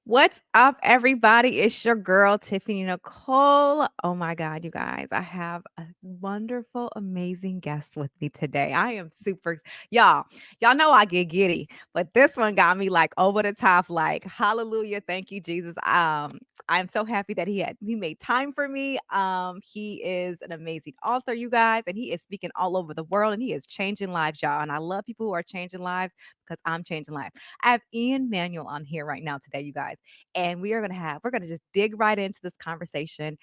What's up, everybody? It's your girl, Tiffany Nicole. Oh my God, you guys, I have a wonderful, amazing guest with me today. I am y'all know I get giddy, but this one got me like over the top, like, hallelujah, thank you, Jesus. I'm so happy that he made time for me. He is an amazing author, you guys, and he is speaking all over the world and he is changing lives, y'all. And I love people who are changing lives because I'm changing lives. I have Ian Manuel on here right now today, you guys. And we're gonna just dig right into this conversation.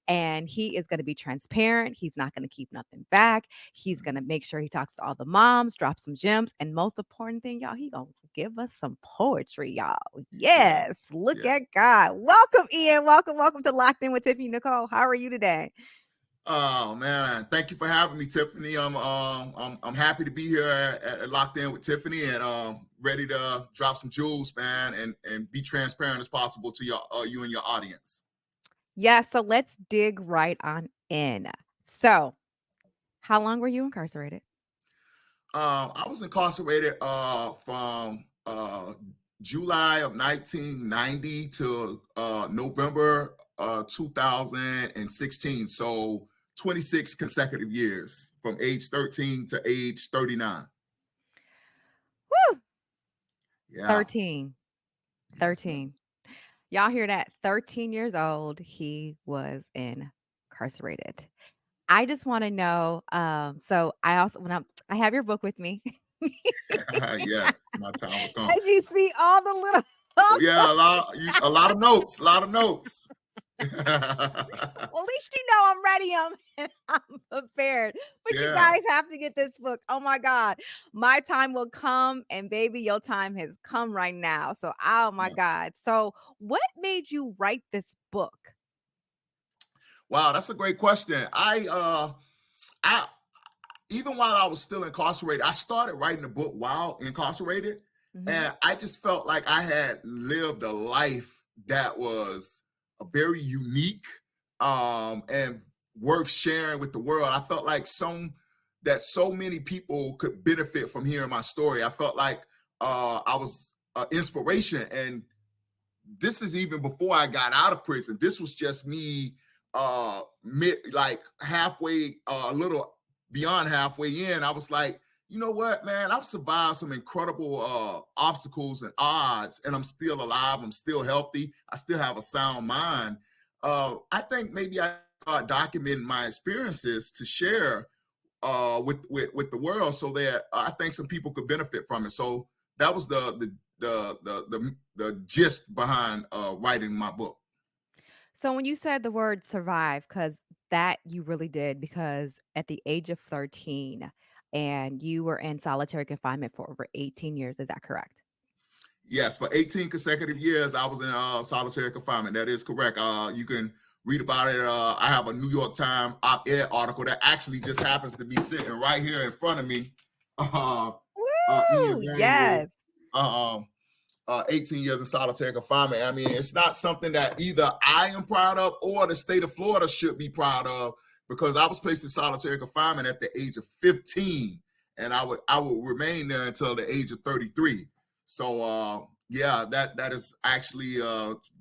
And he is gonna be transparent. He's not gonna keep nothing back. He's gonna make sure he talks to all the moms, drop some gems, and most important thing, y'all, he gonna give us some poetry, y'all. Yeah, Yes, look yeah. at God. Welcome, Ian. Welcome to Locked In with Tiffany Nicole. How are you today? Oh man, thank you for having me, Tiffany. I'm happy to be here at Locked In with Tiffany and ready to drop some jewels, man, and be transparent as possible to your you and your audience. Yeah, so let's dig right on in. So, how long were you incarcerated? I was incarcerated from July of 1990 to November 2016. So 26 consecutive years from age 13 to age 39. Woo! Yeah. 13. Yes, man. 13. Y'all hear that? 13 years old, he was incarcerated. I just want to know. So I also I have your book with me. Yes, my time will come. As you see all the little Oh, yeah, a lot of notes, a lot of notes. well, at least you know I'm ready. I'm prepared. But you Yeah. guys have to get this book. Oh my God. My time will come, and baby, your time has come right now. So, oh my Yeah. God. So, what made you write this book? Wow, that's a great question. I even while I was still incarcerated, I started writing the book while incarcerated, Hmm. and I just felt like I had lived a life that was a very unique and worth sharing with the world. I felt like so many people could benefit from hearing my story. I felt like I was inspiration, and this is even before I got out of prison. This was just me like halfway, a little beyond halfway in. I was like, you know what, man, I've survived some incredible obstacles and odds, and I'm still alive. I'm still healthy. I still have a sound mind. I think maybe I start documenting my experiences to share with the world, so that I think some people could benefit from it. So that was the gist behind writing my book. So when you said the word survive, because that you really did, because at the age of 13 and you were in solitary confinement for over 18 years, is that correct? Yes, for 18 consecutive years, I was in solitary confinement. That is correct. You can read about it. I have a New York Times op-ed article that actually just happens to be sitting right here in front of me. Uh, Woo! Ian Manuel, Yes. 18 years in solitary confinement. I mean, it's not something that either I am proud of or the state of Florida should be proud of, because I was placed in solitary confinement at the age of 15, and I would remain there until the age of 33. So yeah, that is actually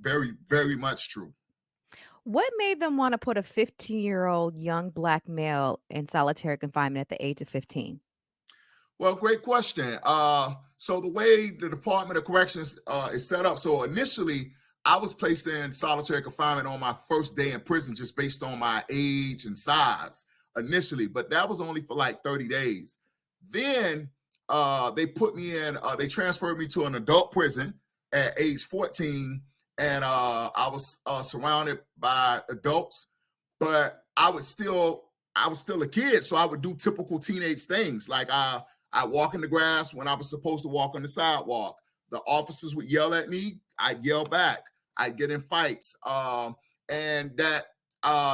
very, very much true. What made them want to put a 15-year-old young black male in solitary confinement at the age of 15? Well, great question. So the way the Department of Corrections is set up, so initially I was placed in solitary confinement on my first day in prison, just based on my age and size initially, but that was only for like 30 days. Then they put me in, they transferred me to an adult prison at age 14, and I was surrounded by adults, but I was still a kid, so I would do typical teenage things. Like I walk in the grass when I was supposed to walk on the sidewalk. The officers would yell at me, I'd yell back. I'd get in fights, and that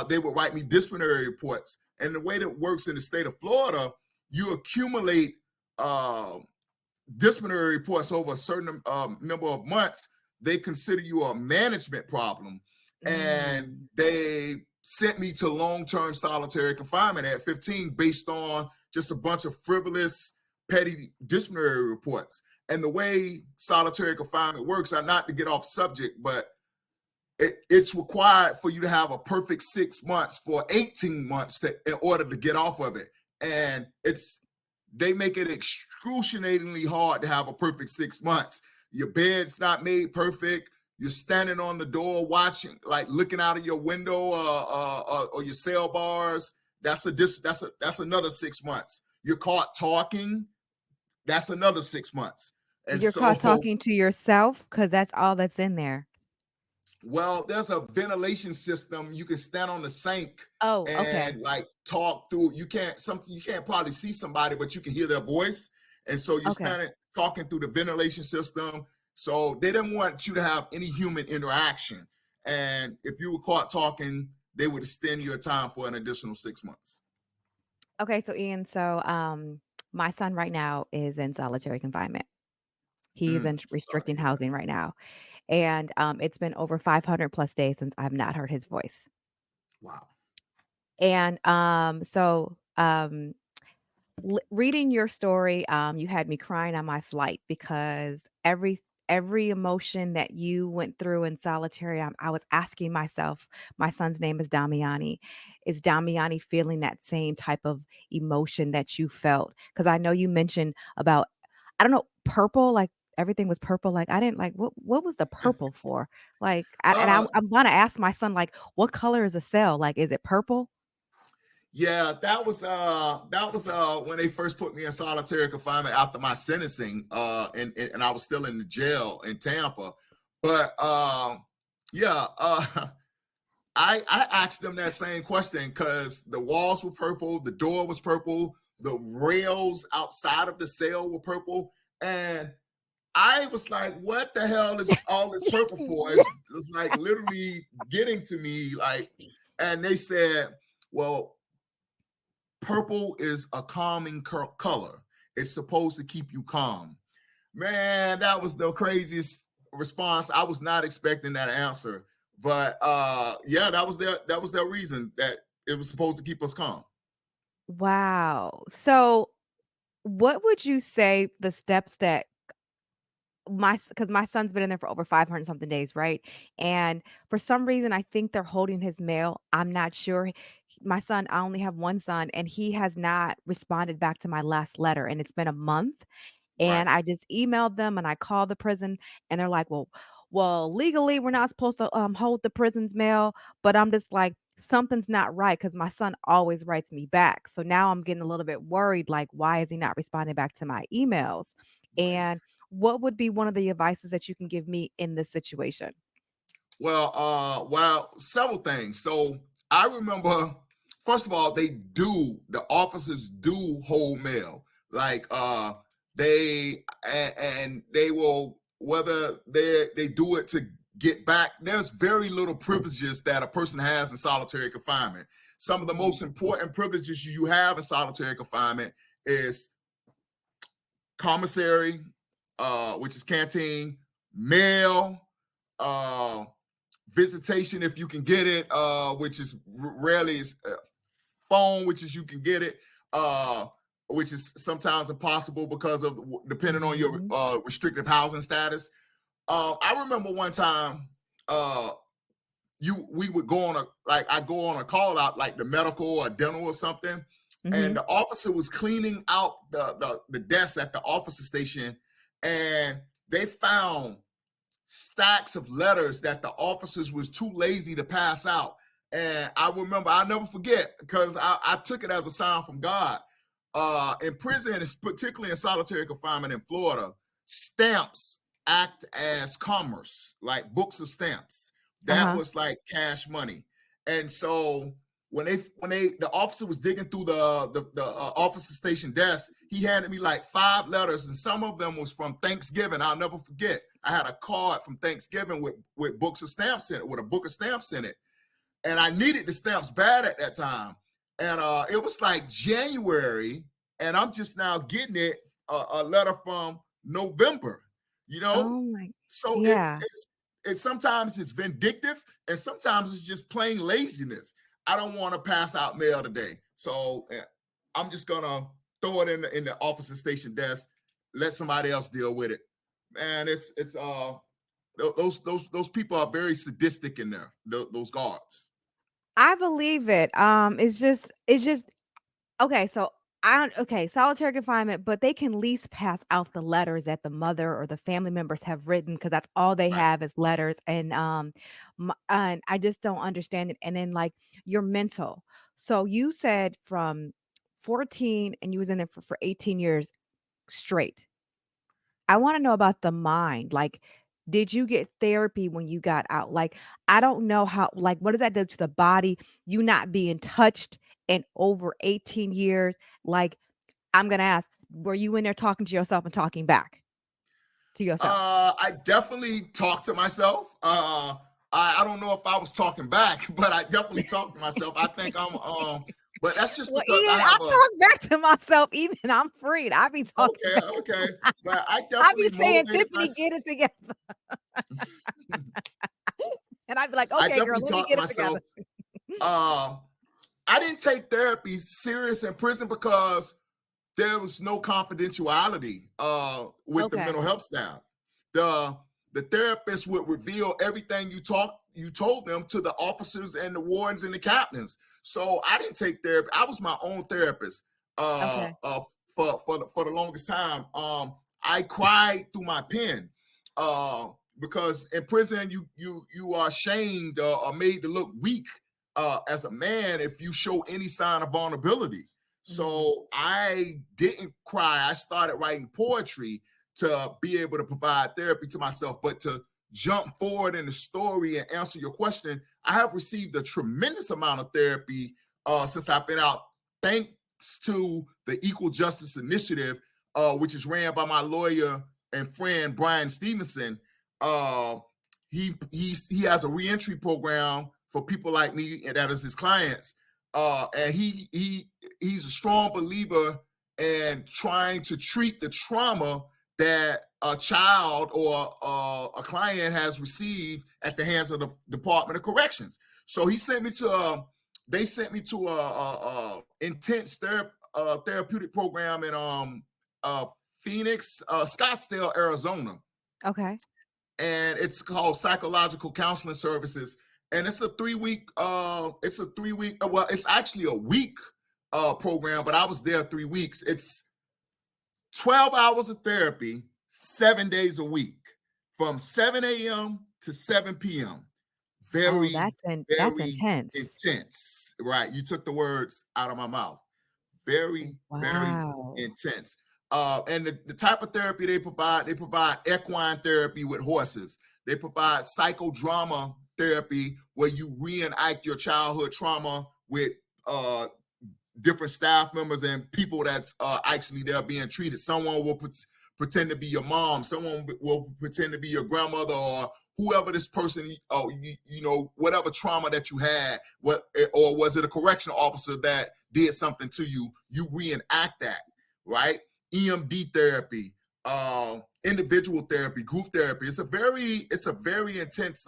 they would write me disciplinary reports. And the way that works in the state of Florida, you accumulate uh, disciplinary reports over a certain number of months. They consider you a management problem, and Mm. they sent me to long-term solitary confinement at 15 based on just a bunch of frivolous, petty disciplinary reports. And the way solitary confinement works, are not to get off subject, but it's required for you to have a perfect 6 months for 18 months in order to get off of it. And they make it excruciatingly hard to have a perfect 6 months. Your bed's not made perfect. You're standing on the door watching, like looking out of your window or your cell bars. That's another 6 months. You're caught talking. That's another 6 months. And You're caught so talking to yourself because that's all that's in there. well, there's a ventilation system. You can stand on the sink Oh, okay. and like talk through. You can't probably see somebody, but you can hear their voice. And so you're Okay. standing talking through the ventilation system. So they didn't want you to have any human interaction. And if you were caught talking, they would extend your time for an additional 6 months. Okay, so Ian, so, my son right now is in solitary confinement. He's in Sorry to restricting hear that. housing right now, and, it's been over 500 plus days since I've not heard his voice. Wow. And, reading your story, you had me crying on my flight because every emotion that you went through in solitary, I was asking myself, my son's name is Damiani feeling that same type of emotion that you felt? Because I know you mentioned about, I don't know, purple, like everything was purple. Like I didn't like what was the purple for? Like, Uh, I'm gonna ask my son, like, what color is a cell? Like, is it purple? Yeah, that was when they first put me in solitary confinement after my sentencing, and I was still in the jail in Tampa. But yeah, I asked them that same question because the walls were purple, the door was purple, the rails outside of the cell were purple, and I was like, "What the hell is all this purple for?" It's like literally getting to me, like, and they said, "Well, purple is a calming color. It's supposed to keep you calm." Man, that was the craziest response. I was not expecting that answer. But yeah, that was their reason that it was supposed to keep us calm. Wow. So, what would you say the steps that because my son's been in there for over 500 something days, right? And for some reason, I think they're holding his mail. I'm not sure. My son, I only have one son, and he has not responded back to my last letter, and it's been a month. Right, And I just emailed them and I called the prison and they're like, well, legally we're not supposed to hold the prison's mail, but I'm just like, something's not right because my son always writes me back. So now I'm getting a little bit worried, like, why is he not responding back to my emails? right. And what would be one of the advices that you can give me in this situation? Well, several things. So I remember, first of all, the officers do hold mail. Like and they will, whether they do it to get back. There's very little privileges that a person has in solitary confinement. Some of the most Mhm. important privileges you have in solitary confinement is commissary, which is canteen, mail, uh visitation if you can get it, which is rarely is phone, which is you can get it, which is sometimes impossible because of depending on your Mhm. restrictive housing status. I remember one time, uh, you we would go on a like I go on a call out like the medical or dental or something, and Mhm. the officer was cleaning out the desk at the officer station, and they found stacks of letters that the officers was too lazy to pass out. And I remember, I'll never forget because I took it as a sign from God. In prison, particularly in solitary confinement in Florida, stamps act as commerce, like books of stamps. That Uh-huh. was like cash money. And so when the officer was digging through the officer station desk, he handed me like 5 letters, and some of them was from Thanksgiving. I'll never forget. I had a card from Thanksgiving with books of stamps in it, with a book of stamps in it, and I needed the stamps bad at that time. And it was like January, and I'm just now getting it, a letter from November. You know, Oh my so yeah. it's sometimes it's vindictive, and sometimes it's just plain laziness. I don't want to pass out mail today, so I'm just gonna throw it in the officer station desk. let somebody else deal with it. Man, it's those people are very sadistic in there. Those guards. I believe it. It's just okay, so okay, solitary confinement, but they can least pass out the letters that the mother or the family members have written because that's all they Right. have is letters, and I just don't understand it, and then, like, your mental. So you said from 14 and you was in there for 18 years straight. I wanna Yes. know about the mind, like, did you get therapy when you got out? Like, I don't know how like, what does that do to the body, you not being touched in over 18 years? Like, I'm gonna ask, were you in there talking to yourself and talking back to yourself? I definitely talked to myself. I don't know if I was talking back, but I definitely talked to myself. I think but that's just Well, because I Ian, I have a talk back to myself even I'm freed. I be talking okay, back to okay. my But I I be definitely saying, motivated "Tiffany, myself. get it together." And I'd be like, I "Okay, girl, definitely let me talked to get it together." myself. Uh, I didn't take therapy serious in prison because there was no confidentiality with the Okay, mental health staff. The the therapist would reveal everything you told them to the officers and the wardens and the captains. So I didn't take therapy. I was my own therapist okay, for the longest time. I cried through my pen because in prison you are shamed or made to look weak as a man if you show any sign of vulnerability. mhm, So I didn't cry. I started writing poetry to be able to provide therapy to myself. But to jump forward in the story and answer your question, I have received a tremendous amount of therapy since I've been out, thanks to the Equal Justice Initiative, which is ran by my lawyer and friend Brian Stevenson. Uh, he has a reentry program for people like me and that is his clients. And he's a strong believer in trying to treat the trauma that a child or a client has received at the hands of the Department of Corrections. So he sent me to they sent me to a intense therapeutic program in uh, Phoenix, Scottsdale, Arizona, okay, and it's called Psychological Counseling Services. And it's a 3 week. It's a 3 week. Well, it's actually a week program, but I was there 3 weeks. It's 12 hours of therapy, 7 days a week, from 7 a.m. to 7 p.m. oh, Very, that's very intense. intense. Right? You took the words out of my mouth. Very, very Wow, intense. And the type of therapy they provide equine therapy with horses. They provide psychodrama therapy where you reenact your childhood trauma with uh, different staff members and people that's actually there being treated. Someone will pretend to be your mom. Someone will pretend to be your grandmother or whoever this person, you know, whatever trauma that you had, or was it a correctional officer that did something to you? You reenact that, right? EMD therapy, individual therapy, group therapy. It's a very intense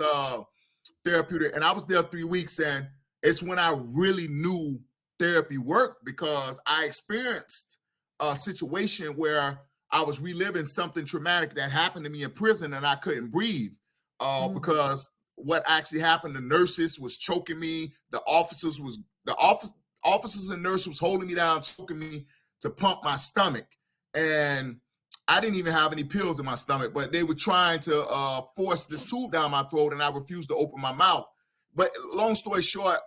therapeutic. And I was there 3 weeks, and it's when I really knew therapy worked because I experienced a situation where I was reliving something traumatic that happened to me in prison, and I couldn't breathe mhm, because what actually happened. The nurses was choking me. The officers and nurses was holding me down, choking me to pump my stomach, and I didn't even have any pills in my stomach, but they were trying to force this tube down my throat, and I refused to open my mouth. But long story short,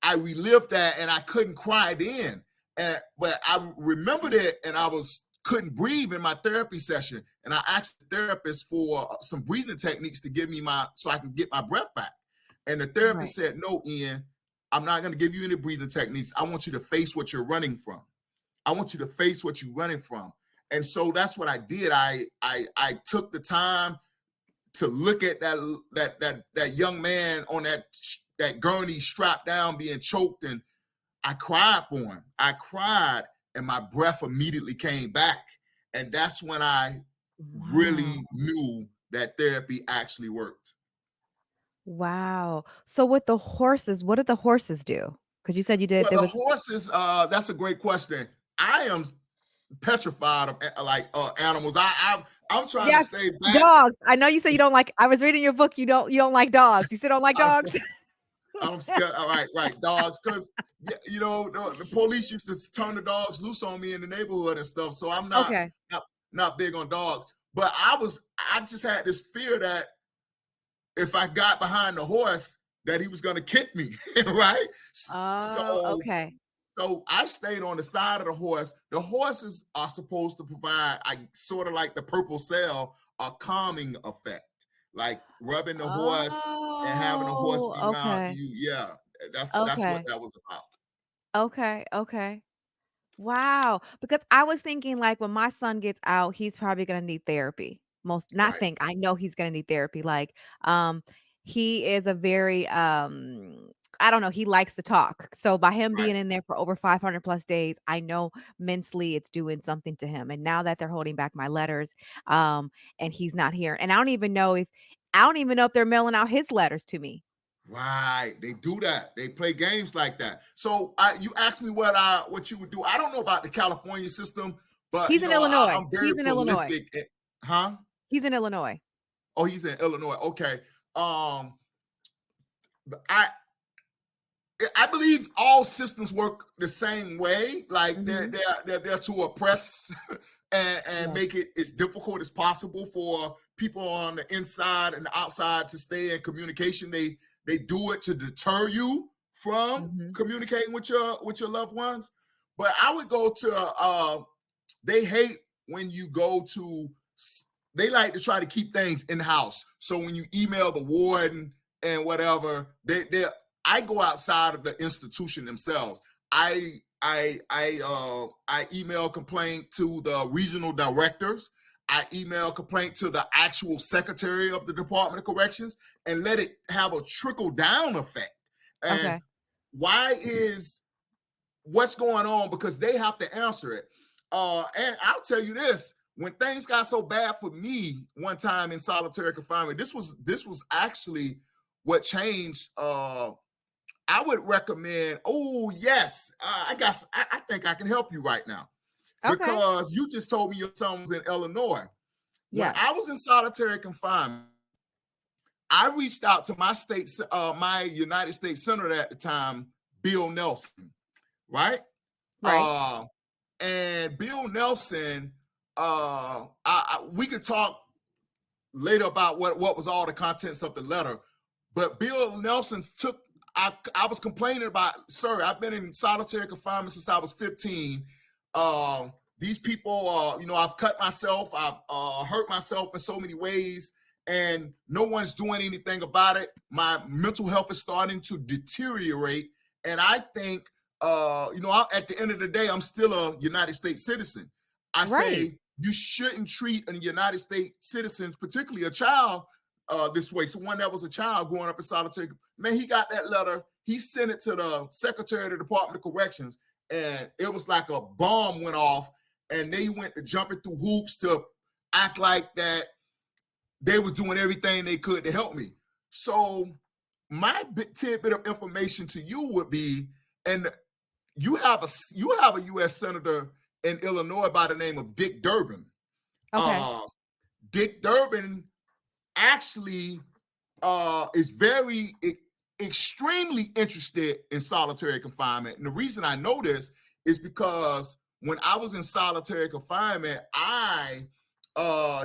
I relived that, and I couldn't cry then. But I remembered it, and I was couldn't breathe in my therapy session, and I asked the therapist for some breathing techniques to give me so I can get my breath back. And the right. therapist said, "No, Ian, I'm not going to give you any breathing techniques. I want you to face what you're running from. I want you to face what you're running from." And so that's what I did. I took the time to look at that young man on that gurney strapped down being choked, and I cried for him. I cried, and my breath immediately came back. And that's when I Wow. really knew that therapy actually worked. Wow. So with the horses, what did the horses do? Because you said you did Well, there the was horses, that's a great question. I am petrified of animals. I'm trying to Yes, stay back. dogs. I know you said you don't like I was reading your book, you don't like dogs. You still don't like I'm, dogs? I'm scared. All right, right, dogs, because the police used to turn the dogs loose on me in the neighborhood and stuff. So I'm Okay. not big on dogs. But I just had this fear that if I got behind the horse, that he was going to kick me, right? Oh, So okay. so I stayed on the side of the horse. The horses are supposed to provide, I sort of like the purple cell, a calming effect, like rubbing the horse and having the horse Oh, be around okay. you. Yeah, that's what Okay. that was about. Okay, okay. Wow, because I was thinking, like, when my son gets out, he's probably gonna need therapy. Right, I know he's gonna need therapy, like, he is a very, I don't know, he likes to talk. So by him right. being in there for over 500 plus days, I know mentally it's doing something to him. And now that they're holding back my letters, and he's not here, and I don't even know if they're mailing out his letters to me. Right, they do that. They play games like that. So you asked me what you would do. I don't know about the California system, but He's in Illinois. I'm very He's in Illinois. prolific. Huh? He's in Illinois. Oh, he's in Illinois. Okay. Um, I I believe all systems work the same way. Like Mhm. they're there to oppress and Yeah. make it as difficult as possible for people on the inside and the outside to stay in communication. They do it to deter you from Mhm. communicating with your loved ones. But I would go to they hate when you go to they like to try to keep things in house. So when you email the warden and whatever, they I go outside of the institution themselves. I email complaint to the regional directors. I email complaint to the actual secretary of the Department of Corrections and let it have a trickle down effect. And Okay. why is what's going on? Because they have to answer it. And I'll tell you this: when things got so bad for me one time in solitary confinement, this was actually what changed. I would recommend. Oh yes, I think I can help you right now Okay. because you just told me your son was in Illinois. When Yes. I was in solitary confinement, I reached out to my United States Senator at the time, Bill Nelson, right? Right. Uh, and Bill Nelson, we could talk later about what was all the contents of the letter, but Bill Nelson took. I was complaining about, sir. I've been in solitary confinement since I was 15. These people, I've cut myself. I've hurt myself in so many ways, and no one's doing anything about it. My mental health is starting to deteriorate, and I think, at the end of the day, I'm still a United States citizen. I Right. say you shouldn't treat a United States citizen, particularly a child, this way. Someone that was a child growing up in solitary. Man, he got that letter. He sent it to the Secretary of the Department of Corrections, and it was like a bomb went off, and they went to jumping through hoops to act like that they were doing everything they could to help me. So my tidbit of information to you would be, and you have a U.S. senator in Illinois by the name of Dick Durbin. Okay. Uh, Dick Durbin actually is very extremely interested in solitary confinement. And the reason I know this is because when I was in solitary confinement, I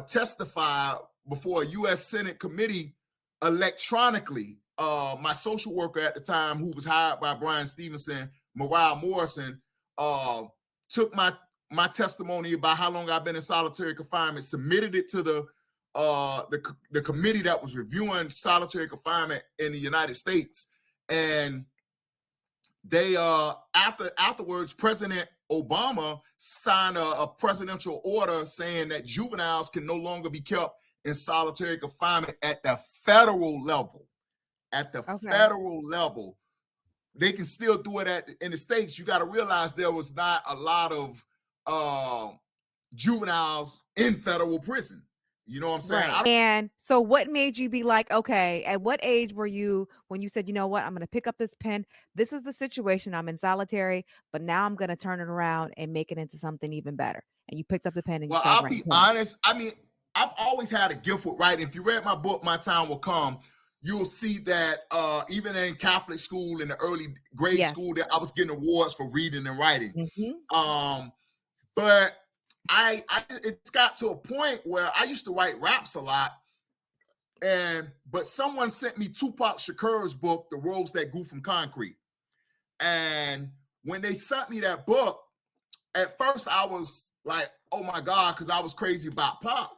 testified before a U.S. Senate committee electronically. My social worker at the time, who was hired by Brian Stevenson, Mariah Morrison, uh, took my testimony about how long I've been in solitary confinement, submitted it to the committee that was reviewing solitary confinement in the United States, and they afterwards President Obama signed a presidential order saying that juveniles can no longer be kept in solitary confinement at the federal level. At the Okay. federal level, they can still do it in the states. You got to realize there was not a lot of uh, juveniles in federal prison. You know what I'm saying? Right. And so what made you be like, okay, at what age were you when you said, you know what, I'm going to pick up this pen. This is the situation. I'm in solitary, but now I'm going to turn it around and make it into something even better. And you picked up the pen and you Well, started I'll writing be poems. honest. I mean, I've always had a gift with writing. If you read my book, My Time Will Come, you'll see that even in Catholic school, in the early grade Yes. school, that I was getting awards for reading and writing. Hmm. Um, but I it's got to a point where I used to write raps a lot, but someone sent me Tupac Shakur's book, The Roads That Grew from Concrete. And when they sent me that book, at first I was like, oh my God, because I was crazy about Pac.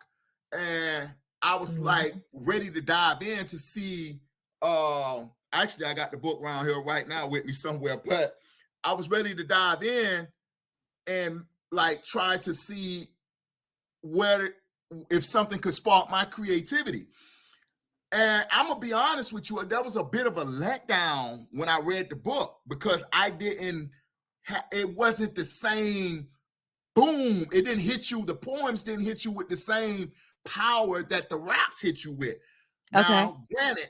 And I was like Hmm. ready to dive in to see. Actually, I got the book around here right now with me somewhere, but I was ready to dive in and like try to see where if something could spark my creativity. And I'm gonna be honest with you, that was a bit of a letdown when I read the book because I didn't. It wasn't the same boom. It didn't hit you. The poems didn't hit you with the same power that the raps hit you with. Okay. Now, granted,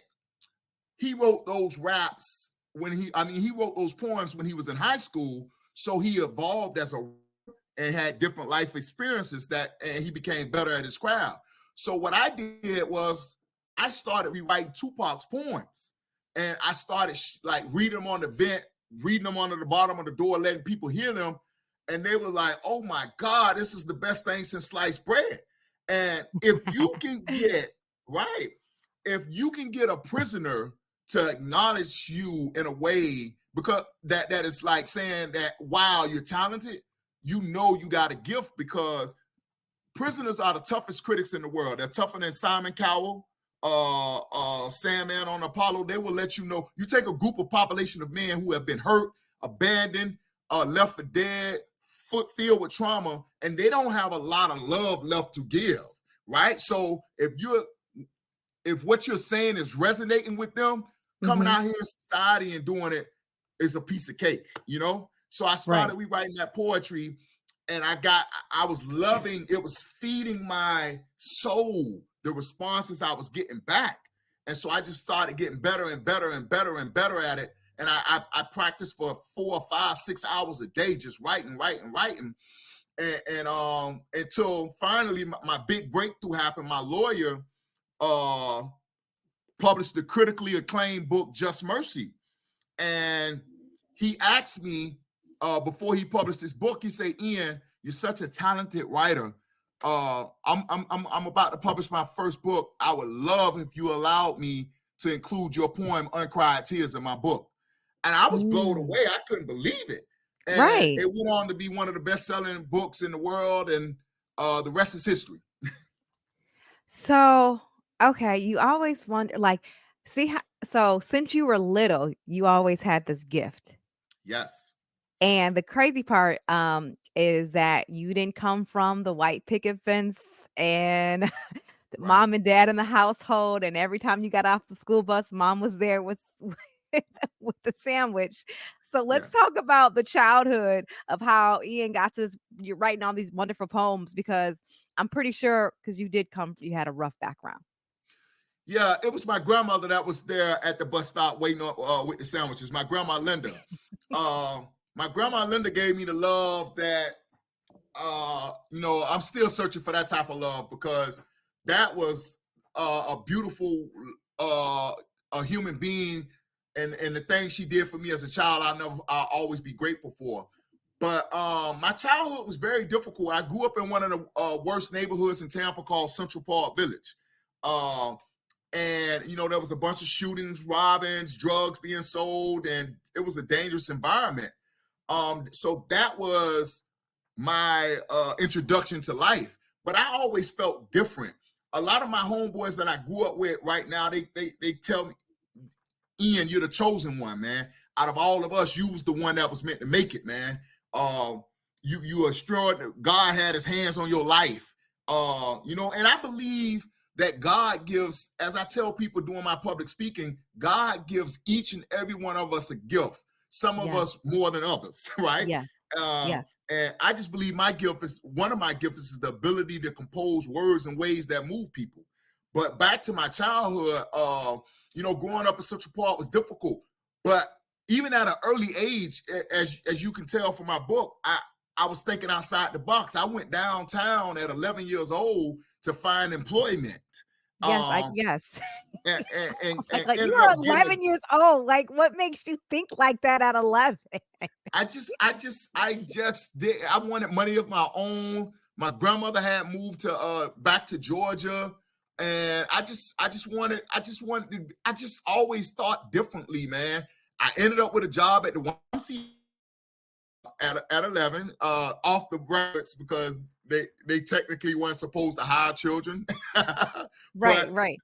he wrote those raps he wrote those poems when he was in high school. So he evolved as a and had different life experiences and he became better at his craft. So what I did was I started rewriting Tupac's poems, and I started like reading them on the vent, reading them under the bottom of the door, letting people hear them, and they were like, "Oh my God, this is the best thing since sliced bread." And if you can get a prisoner to acknowledge you in a way because that is like saying that, wow, you're talented, you know you got a gift because prisoners are the toughest critics in the world. They're tougher than Simon Cowell, Sandman on Apollo. They will let you know. You take a group of population of men who have been hurt, abandoned, left for dead, filled with trauma, and they don't have a lot of love left to give, right? So if what you're saying is resonating with them, coming Hmm. out here in society and doing it is a piece of cake, you know? So I Right. started rewriting that poetry, and I was loving, it was feeding my soul, the responses I was getting back. And so I just started getting better and better and better and better at it. And I practiced for 4 or 5, 6 hours a day, just writing. And until finally my big breakthrough happened. My lawyer uh published the critically acclaimed book Just Mercy, and he asked me before he published his book, he said, Ian, you're such a talented writer. I'm about to publish my first book. I would love if you allowed me to include your poem Uncried Tears in my book. And I was blown Mm. away. I couldn't believe it. And Right. it went on to be one of the best-selling books in the world, and the rest is history. So, okay, you always wonder, like, see how, so since you were little, you always had this gift. Yes. And the crazy part, is that you didn't come from the white picket fence and the Right. mom and dad in the household, and every time you got off the school bus, mom was there with with the sandwich. So let's Yeah. talk about the childhood of how Ian got to you're writing all these wonderful poems because I'm pretty sure because you had a rough background. Yeah, it was my grandmother that was there at the bus stop waiting on with the sandwiches. My grandma Linda. Uh, my grandma Linda gave me the love that I'm still searching for that type of love because that was a beautiful uh, a human being, and the things she did for me as a child, I'll always be grateful for. But my childhood was very difficult. I grew up in one of the worst neighborhoods in Tampa called Central Park Village. Uh, and there was a bunch of shootings, robbings, drugs being sold, and it was a dangerous environment. So that was my introduction to life. But I always felt different. A lot of my homeboys that I grew up with right now, they tell me, Ian, you're the chosen one, man. Out of all of us, you was the one that was meant to make it, man. Uh, you assured God had his hands on your life. And I believe that God gives, as I tell people doing my public speaking, God gives each and every one of us a gift. Some of Yeah. us more than others, right? Yeah. Um, Yeah. And I just believe my gift is one of my gifts is the ability to compose words in ways that move people. But back to my childhood, growing up in Central Park was difficult. But even at an early age, as you can tell from my book, I was thinking outside the box. I went downtown at 11 years old to find employment. Um, Yes. and Like, you ended were up getting 11 years old, like, what makes you think like that at 11? I just did. I wanted money of my own. My grandmother had moved to back to Georgia, and I just always thought differently, man. I ended up with a job at the YMCA at 11, off the records because they technically weren't supposed to hire children. Right, But right.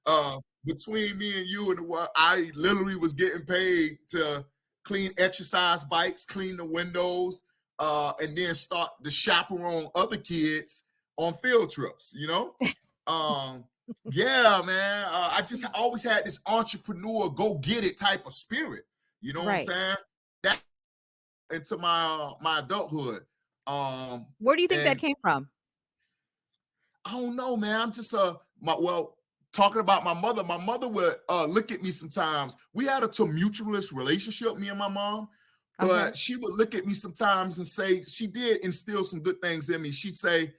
between me and you and the world, I literally was getting paid to clean exercise bikes, clean the windows, and then start to chaperone other kids on field trips. Um, yeah, man. I just always had this entrepreneur, go get it type of spirit. You know what I'm Right. saying? That into my adulthood. Where do you think that And came from? I don't know, man. I'm just talking about my mother. My mother would look at me sometimes. We had a tumultuous relationship, me and my mom, Okay. but she would look at me sometimes and say she did instill some good things in me. She'd say,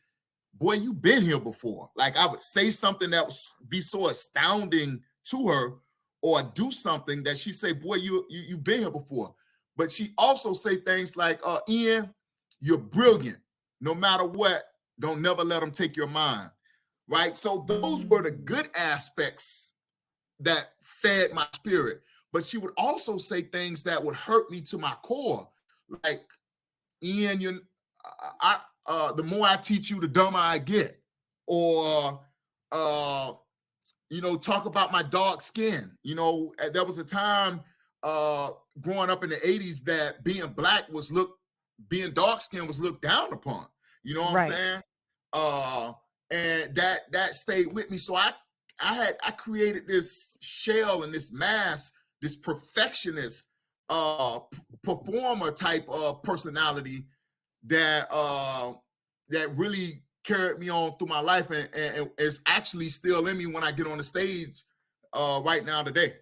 "Boy, you've been here before." Like I would say something that would be so astounding to her, or do something that she say, "Boy, you've been here before." But she also say things like, "Ian, you're brilliant. No matter what, don't never let them take your mind." Right. So those were the Mm. good aspects that fed my spirit. But she would also say things that would hurt me to my core, like, "Ian, the more I teach you, the dumber I get," or uh, talk about my dark skin. There was a time uh, growing up in the '80s that being dark skinned was looked down upon. You know what I'm Right. saying? Uh, and that stayed with me. So I created this shell and this mask, this perfectionist performer type of personality that that really carried me on through my life, and it's actually still in me when I get on the stage right now today.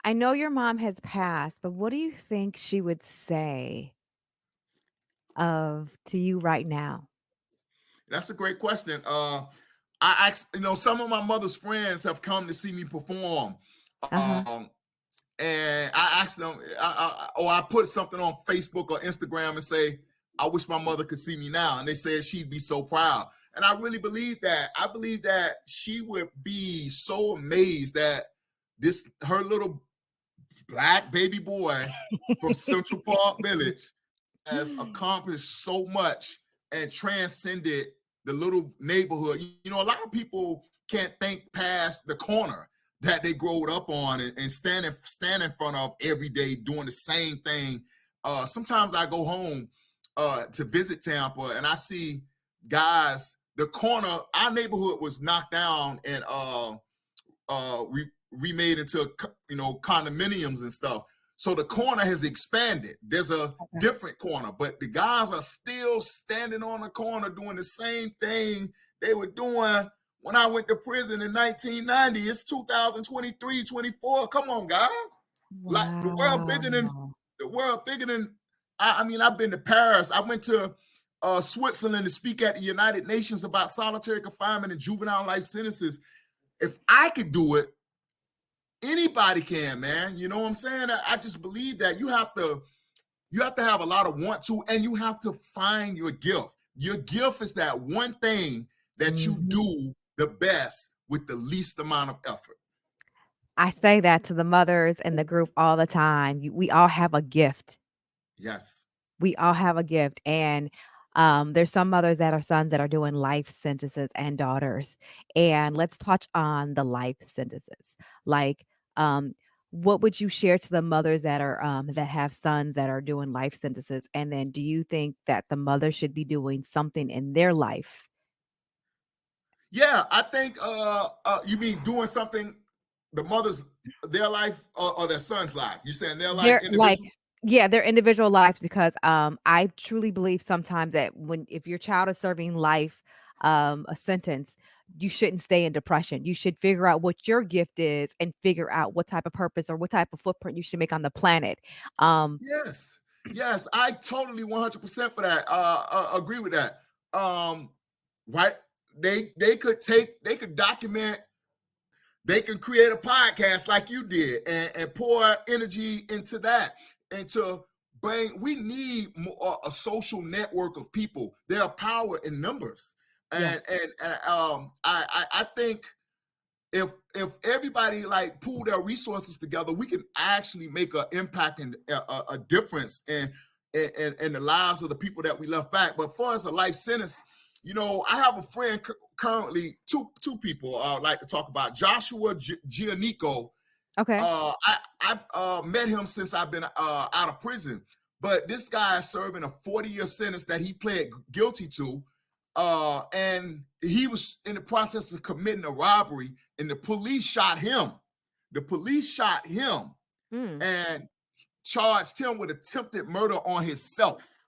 I know your mom has passed, but what do you think she would say of to you right now? That's a great question. I asked, some of my mother's friends have come to see me perform. Uh-huh. Um, and I asked them, or I put something on Facebook or Instagram and say, "I wish my mother could see me now," and they said she'd be so proud. And I really believe that. I believe that she would be so amazed that this her little black baby boy from Central Park Village has accomplished so much and transcended the little neighborhood. A lot of people can't think past the corner that they growed up on and stand in front of every day doing the same thing. Sometimes I go home to visit Tampa and I see guys. The corner, our neighborhood was knocked down and remade into condominiums and stuff. So the corner has expanded. There's a Okay. different corner, but the guys are still standing on the corner doing the same thing they were doing when I went to prison in 1990. It's 2023, 24. Come on, guys. Like Wow. the world bigger than I mean, I've been to Paris. I went to Switzerland to speak at the United Nations about solitary confinement and juvenile life sentences. If I could do it, anybody can, man. You know what I'm saying? I just believe that you have to have a lot of want to, and you have to find your gift. Your gift is that one thing that you Mhm. do the best with the least amount of effort. I say that to the mothers in the group all the time. We all have a gift. Yes. We all have a gift, and, there's some mothers that are sons that are doing life sentences and daughters, and let's touch on the life sentences. Like, um, what would you share to the mothers that have sons that are doing life sentences, and then do you think that the mother should be doing something in their life? Yeah, I think you mean doing something the mother's their life or their son's life. You saying their life They're like individual? Yeah, their individual lives because, I truly believe sometimes that when if your child is serving life, a sentence, you shouldn't stay in depression. You should figure out what your gift is and figure out what type of purpose or what type of footprint you should make on the planet. Um Yes. Yes, I totally 100% for that. Agree with that. Um, right? They could document, they can create a podcast like you did and pour energy into that and to bring. We need more, a social network of people. There are power in numbers, Yes. I think if everybody like pool their resources together, we can actually make an impact and a difference in the lives of the people that we left back. But for as a life sentence, I have a friend currently, two people I like to talk about. Joshua Giannico. Okay. I've met him since I've been out of prison, but this guy is serving a 40-year sentence that he pled guilty to, and he was in the process of committing a robbery, and the police shot him. The police shot him Mm. and charged him with attempted murder on himself.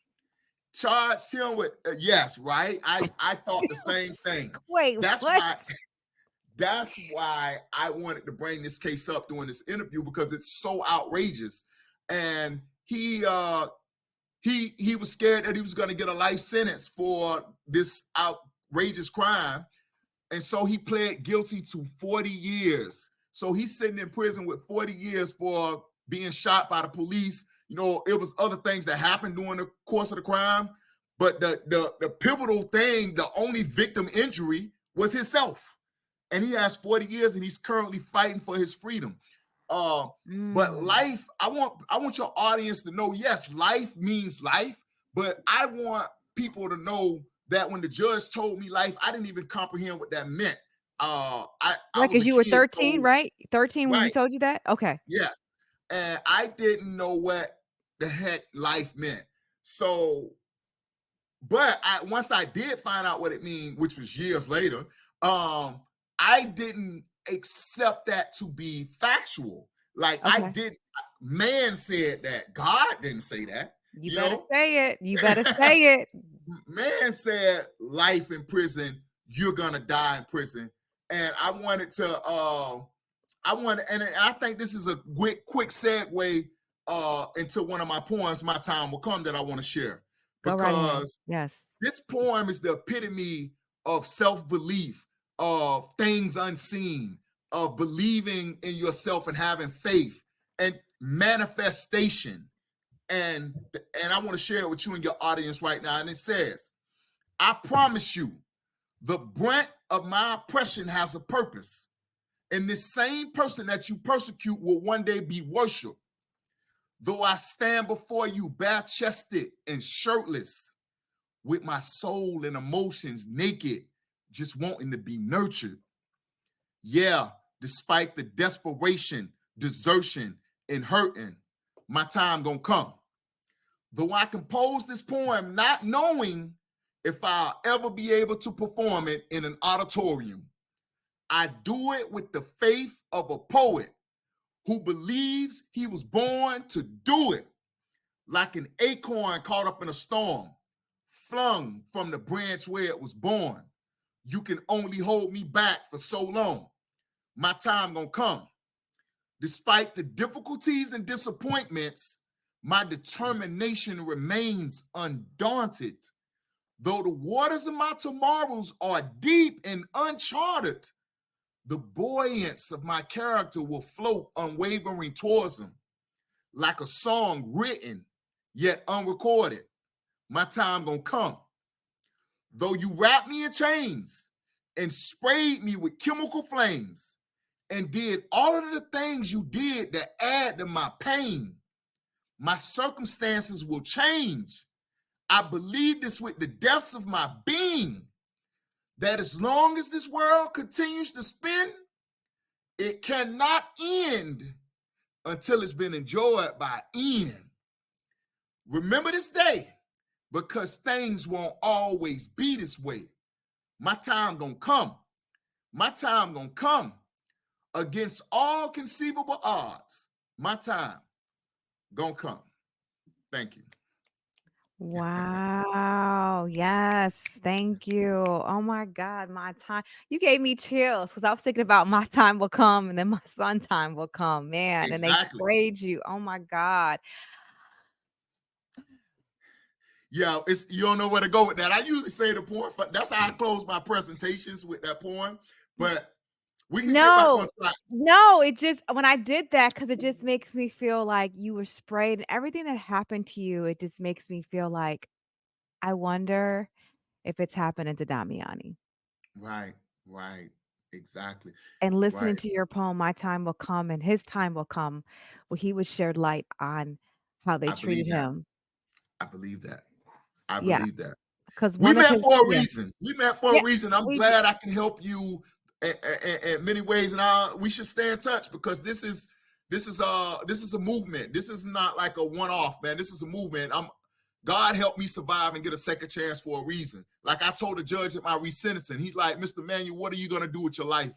Charged him with yes, right. I thought the same thing. Wait, That's what? why that's why I wanted to bring this case up during this interview, because it's so outrageous. And he was scared that he was going to get a life sentence for this outrageous crime, and so he pled guilty to 40 years. So he's sitting in prison with 40 years for being shot by the police. It was other things that happened during the course of the crime, but the pivotal thing, the only victim injury, was himself. And he has 40 years, and he's currently fighting for his freedom. Uh, but Mm. life, I want your audience to know, yes, life means life, but I want people to know that when the judge told me life, I didn't even comprehend what that meant. I Right, was because a you were kid, 13, so right? 13 when he right, told you that? Okay. yes, and I didn't know what the heck life meant. So, but once I did find out what it mean, which was years later, I didn't accept that to be factual. Like I Okay. did, man said that. God didn't say that. You You better know, say it. You better say it. man said life in prison, you're gonna die in prison. And and I think this is a quick segue into one of my poems, My Time Will Come, that I want to share. Go right ahead. Because Yes. this poem is the epitome of self-belief, of things unseen, of believing in yourself and having faith and manifestation. And I want to share it with you and your audience right now. And it says, I promise you, the brunt of my oppression has a purpose. And this same person that you persecute will one day be worshiped. Though I stand before you bare-chested and shirtless, with my soul and emotions naked, just wanting to be nurtured. Yeah, despite the desperation, desertion, and hurting, my time gonna come. Though I compose this poem not knowing if I'll ever be able to perform it in an auditorium, I do it with the faith of a poet who believes he was born to do it, like an acorn caught up in a storm, flung from the branch where it was born. You can only hold me back for so long. My time gonna come. Despite the difficulties and disappointments, my determination remains undaunted. Though the waters of my tomorrows are deep and uncharted, the buoyance of my character will float unwavering towards them, like a song written yet unrecorded. My time gonna come. Though you wrapped me in chains and sprayed me with chemical flames and did all of the things you did that add to my pain, my circumstances will change. I believe this with the depths of my being, that as long as this world continues to spin, it cannot end until it's been enjoyed by Ian. Remember this day, because things won't always be this way. My time gonna come. My time gonna come against all conceivable odds. My time gonna come. Thank you. Wow. Yes. Thank you. Oh my God. My time. You gave me chills because I was thinking about my time will come and then my son time will come, man. And they Exactly. sprayed you. Oh my God. Yeah, it's you don't know where to go with that. I usually say the poem. That's how I close my presentations with that poem. But we can get back on No. track. No, it just when I did that, because it just makes me feel like you were sprayed and everything that happened to you, it just makes me feel like, I wonder if it's happening to Damiani. Right, right, exactly, And right. listening to your poem, "My Time Will Come," and his time will come, where he would shed light on how they I treated believe that. him. I believe that. I Yeah, believe that. because We one of met his for a yeah. reason. We met for Yeah, a reason. I'm we d glad I can help you in many ways, and we should stay in touch because this is a movement. This is not like a one off, man. This is a movement. God helped me survive and get a second chance for a reason. Like I told the judge at my resentencing, he's like, Mr. Manuel, what are you gonna do with your life?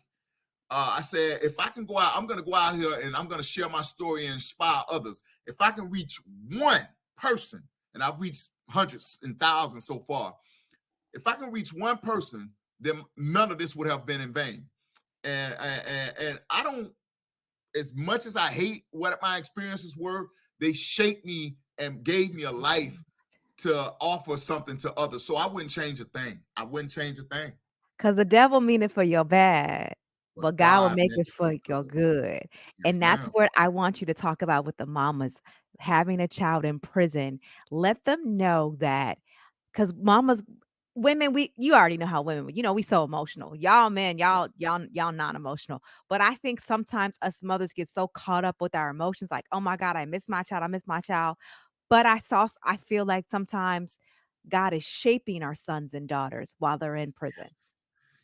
I said, if I can go out, I'm going to go out here and I'm going to share my story and inspire others. If I can reach one person, and I've reached hundreds and thousands so far, if I can reach one person, then none of this would have been in vain. And I don't, as much as I hate what my experiences were, they shaped me and gave me a life to offer something to others. So I wouldn't change a thing. I wouldn't change a thing. 'Cause the devil mean it for your bad, But but God will God make meant it it for for your good. good, Yes, and that's ma'am. what I want you to talk about with the mamas having a child in prison. Let them know that, 'cause mamas women, we you already know how women, we so emotional. Y'all men, y'all not emotional. But I think sometimes us mothers get so caught up with our emotions, like, "Oh my God, I miss my child, I miss my child." But I feel like sometimes God is shaping our sons and daughters while they're in prison.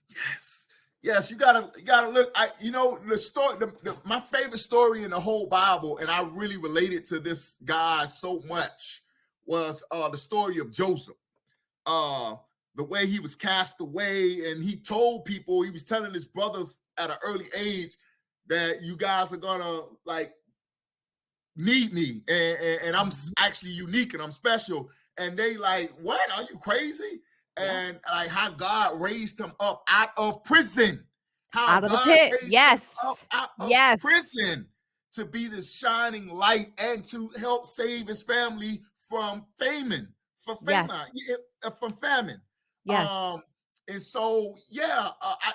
Yes. Yes, you gotta look. The story, my favorite story in the whole Bible, and I really related to this guy so much, was the story of Joseph. Uh the way he was cast away, and he told people, he was telling his brothers at an early age that you guys are gonna like need me, and I'm Mhm. actually unique and I'm special. And they like, what? Are you crazy? Yeah. And like how God raised him up out of prison, how Out of the God pit. raised him up Yes. out of Yes. prison to be this shining light and to help save his family from famine, Yes. from famine. Yes. Um, and so yeah, I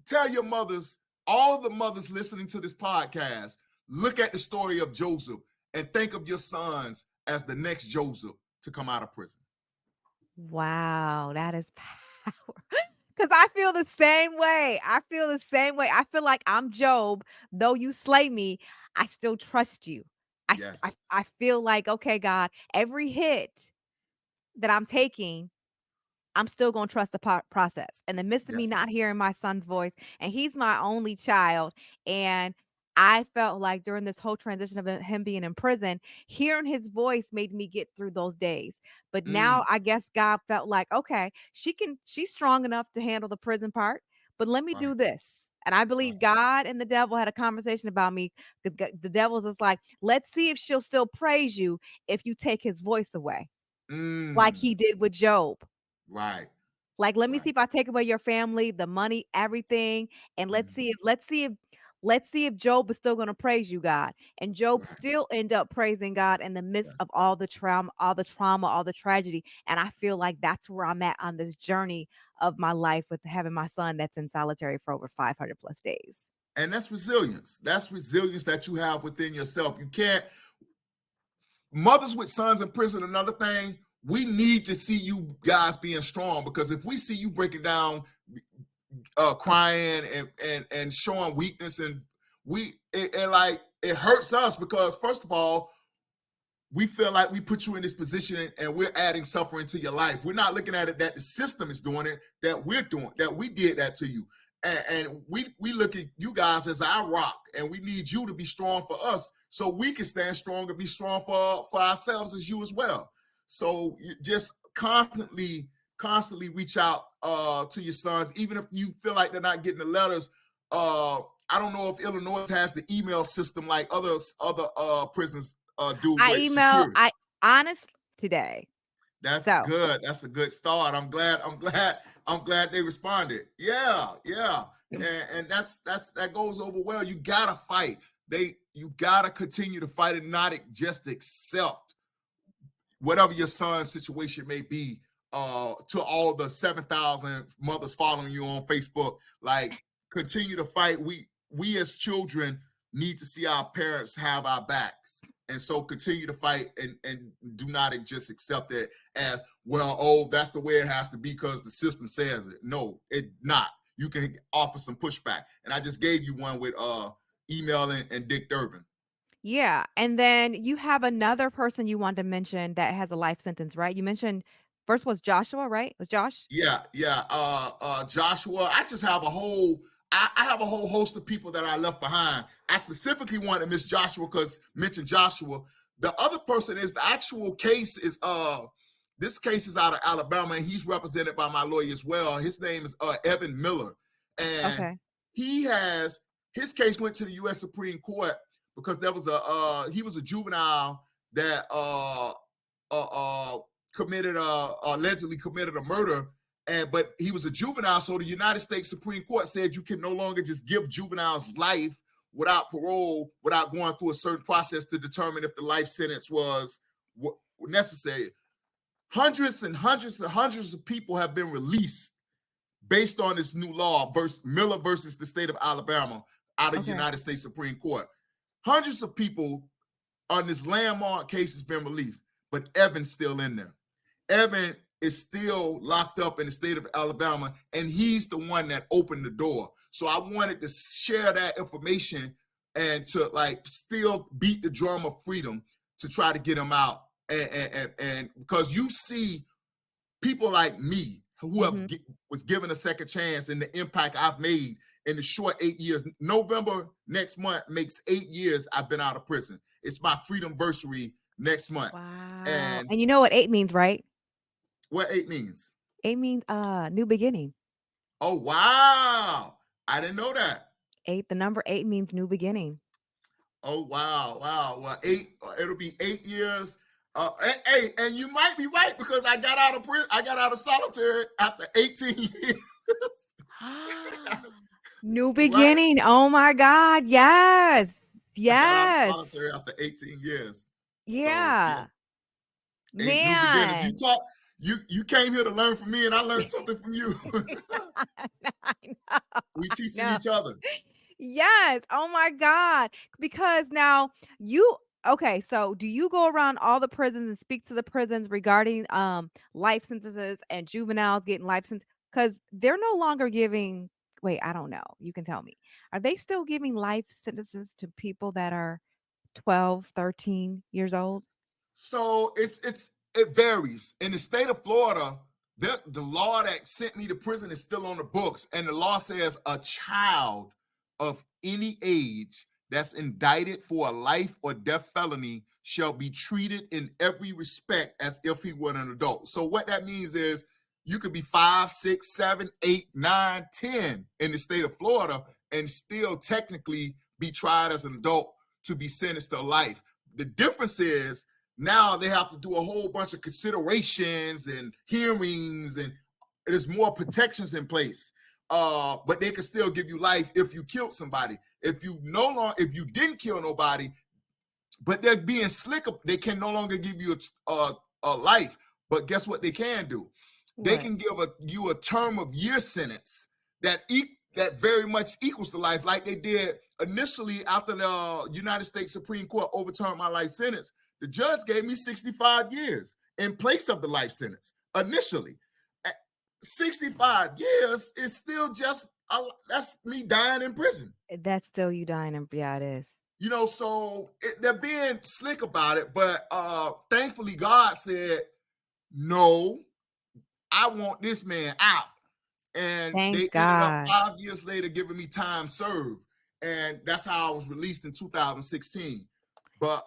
tell your mothers, all the mothers listening to this podcast, look at the story of Joseph and think of your sons as the next Joseph to come out of prison. Wow, that is power. Because I feel the same way. I feel the same way. I feel like I'm Job. Though you slay me, I still trust you. Yes. I feel like, okay, God, every hit that I'm taking, I'm still gonna trust the process. In the midst of me Yes. not hearing my son's voice, and he's my only child, and I felt like during this whole transition of him being in prison, hearing his voice made me get through those days. But now Mm, I guess God felt like, okay, she's strong enough to handle the prison part, but let me right. do this. And I believe Right. God and the devil had a conversation about me because the devil's just like, let's see if she'll still praise you if you take his voice away, like Mm, he did with Job. right. Like, let me Right. see if I take away your family, the money, everything, and Mm, let's see if Job is still gonna praise you, God. And Job right. still end up praising God in the midst Yes. of all the tragedy. And I feel like that's where I'm at on this journey of my life with having my son that's in solitary for over 500 plus days. And that's resilience. That's resilience that you have within yourself. You can't, mothers with sons in prison, another thing, we need to see you guys being strong, because if we see you breaking down, crying and showing weakness, and like it hurts us, because first of all, we feel like we put you in this position and we're adding suffering to your life. We're not looking at it that the system is doing it, that we're doing, that we did that to you. And we look at you guys as our rock, and we need you to be strong for us so we can stand strong and be strong for ourselves as you as well. So you just constantly reach out to your sons, even if you feel like they're not getting the letters. I don't know if Illinois has the email system like other prisons do I with email security. honest today. That's So, good. That's a good start. I'm glad they responded. Yeah, yeah. And that goes over well. You gotta fight. You gotta continue to fight and not just accept whatever your son's situation may be. To all the 7,000 mothers following you on Facebook, like, continue to fight. We as children need to see our parents have our backs, and so continue to fight, and do not just accept it as, well, oh, that's the way it has to be because the system says it. No, it not. You can offer some pushback, and I just gave you one with emailing and Dick Durbin. yeah, and then you have another person you want to mention that has a life sentence, right? You mentioned first was Joshua, right? Was Josh? Yeah, yeah. Joshua. I just have a whole. I have a whole host of people that I left behind. I specifically wanted to miss Joshua because mention Joshua. The other person is the actual case is this case is out of Alabama, and he's represented by my lawyer as well. His name is Evan Miller, and Okay. he has his case went to the U.S. Supreme Court because there was he was a juvenile that uh, uh committed allegedly committed a murder, and but he was a juvenile, so the United States Supreme Court said you can no longer just give juveniles life without parole, without going through a certain process to determine if the life sentence was necessary. Hundreds and hundreds and hundreds of people have been released based on this new law, versus Miller versus the state of Alabama, out of the Okay. United States Supreme Court. Hundreds of people on this landmark case has been released, but Evan's still in there. Evan is still locked up in the state of Alabama, and he's the one that opened the door. So I wanted to share that information and to, like, still beat the drum of freedom to try to get him out. And because you see people like me who Mhm. was given a second chance, and the impact I've made in the short 8 years. November next month makes 8 years I've been out of prison. It's my freedom anniversary next month. Wow. And And you know what 8 means, right? what 8 means? 8 means, new beginning. Oh, wow. I didn't know that. 8, the number 8 means new beginning. Oh, wow. Wow. Well, it'll be 8 years. Hey, and you might be right because I got out of prison. I got out of solitary after 18 years. New Right? beginning. Oh my god, yes. I got out of Yes. solitary after 18 years. So, yeah, Yeah. eight new beginnings. Man. You came here to learn from me, and I learned something from you. I know, We I teaching know. each other. Yes. Oh my god. Because now you okay, so do you go around all the prisons and speak to the prisons regarding life sentences and juveniles getting life sentences? Because they're no longer giving wait, I don't know. You can tell me. Are they still giving life sentences to people that are 12, 13 years old? So it varies. In the state of Florida, the law that sent me to prison is still on the books, and the law says a child of any age that's indicted for a life or death felony shall be treated in every respect as if he were an adult. So what that means is you could be 5, 6, 7, 8, 9, 10 in the state of Florida and still technically be tried as an adult to be sentenced to life. The difference is now they have to do a whole bunch of considerations and hearings, and there's more protections in place. But they can still give you life if you killed somebody. If you didn't kill nobody, but they're being slick. They can no longer give you a life. But guess what they can do? They What? can give you a term of year sentence that very much equals to life, like they did initially after the United States Supreme Court overturned my life sentence. The judge gave me 65 years in place of the life sentence initially. 65 years is still just that's me dying in prison. That's still you dying in yeah, it is. So they're being slick about it, but thankfully God said, no, I want this man out. And they Thank ended up God. 5 years later giving me time served. And that's how I was released in 2016. But